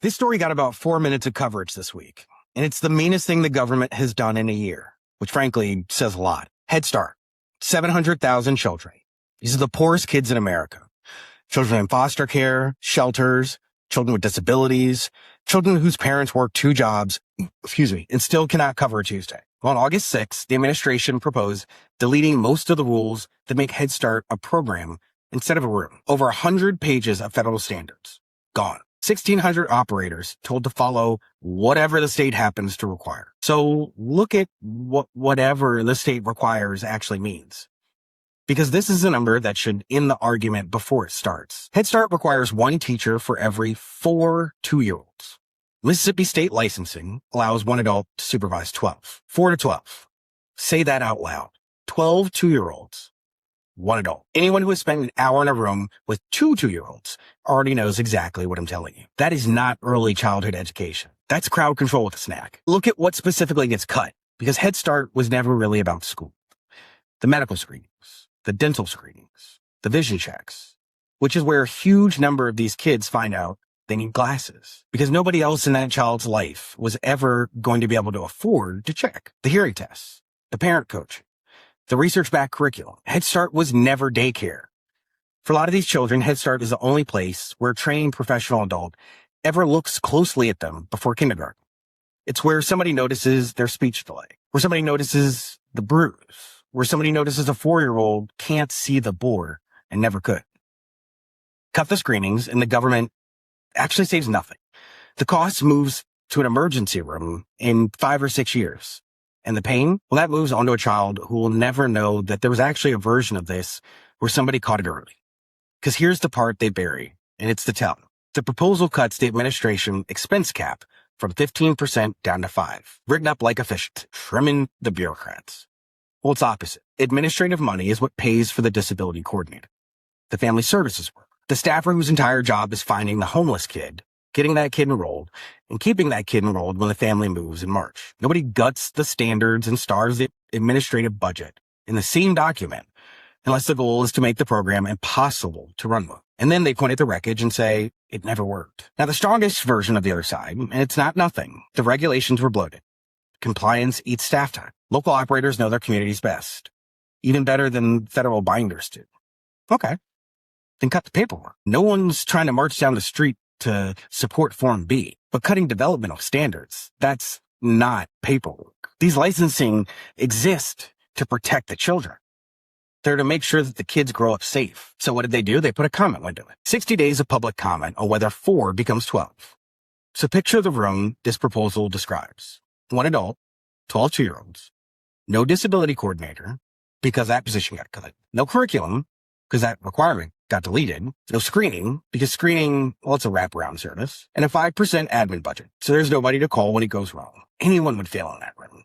This story got about 4 minutes of coverage this week, and it's the meanest thing the government has done in a year, which frankly says a lot. Head Start, 700,000 children. These are the poorest kids in America. Children in foster care, shelters, children with disabilities, children whose parents work 2 jobs, and still cannot cover a Tuesday. On August 6th, the administration proposed deleting most of the rules that make Head Start a program instead of a room. Over 100 pages of federal standards. Gone. 1,600 operators told to follow whatever the state happens to require. So look at whatever the state requires actually means. Because this is a number that should end the argument before it starts. Head Start requires 1 teacher for every 4 2-year-olds. Mississippi state licensing allows 1 adult to supervise 12. 4 to 12. Say that out loud. 12 2-year-olds. 1 adult. Anyone who has spent an hour in a room with 2 2-year-olds already knows exactly what I'm telling you. That is not early childhood education. That's crowd control with a snack. Look at what specifically gets cut, because Head Start was never really about school. The medical screenings, the dental screenings, the vision checks, which is where a huge number of these kids find out they need glasses, because nobody else in that child's life was ever going to be able to afford to check. The hearing tests, the parent coaching, the research-backed curriculum. Head Start was never daycare. For a lot of these children, Head Start is the only place where a trained professional adult ever looks closely at them before kindergarten. It's where somebody notices their speech delay, where somebody notices the bruise, where somebody notices a 4-year-old can't see the board and never could. Cut the screenings and the government actually saves nothing. The cost moves to an emergency room in 5 or 6 years. And the pain, well, that moves onto a child who will never know that there was actually a version of this where somebody caught it early. Because here's the part they bury, and it's the tell. The proposal cuts the administration expense cap from 15% down to 5%, written up like a fish, trimming the bureaucrats. Well, it's opposite. Administrative money is what pays for the disability coordinator, the family services worker, the staffer whose entire job is finding the homeless kid, getting that kid enrolled, and keeping that kid enrolled when the family moves in March. Nobody guts the standards and stars the administrative budget in the same document unless the goal is to make the program impossible to run with. And then they point at the wreckage and say, it never worked. Now, the strongest version of the other side, and it's not nothing, the regulations were bloated. Compliance eats staff time. Local operators know their communities best, even better than federal binders do. Okay, then cut the paperwork. No one's trying to march down the street to support Form B, but cutting developmental standards, that's not paperwork. These licensing exist to protect the children. They're to make sure that the kids grow up safe. So what did they do? They put a comment window in. 60 days of public comment on whether 4 becomes 12. So picture the room this proposal describes. 1 adult, 12 2-year-olds, no disability coordinator, because that position got cut. No curriculum, because that requirement got deleted. No screening, because screening, well, it's a wraparound service. And a 5% admin budget, so there's nobody to call when it goes wrong. Anyone would fail in that room.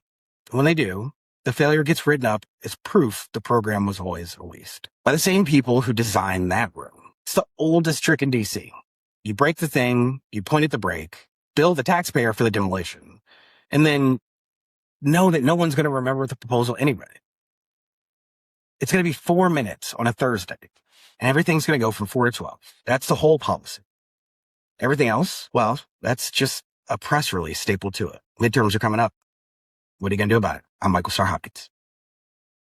When they do, the failure gets written up as proof the program was always a waste. By the same people who designed that room. It's the oldest trick in D.C. You break the thing, you point at the brake, bill the taxpayer for the demolition, and then know that no one's going to remember the proposal anyway. It's going to be 4 minutes on a Thursday, and everything's going to go from 4 to 12. That's the whole policy. Everything else, well, that's just a press release stapled to it. Midterms are coming up. What are you going to do about it? I'm Michael Starr Hopkins.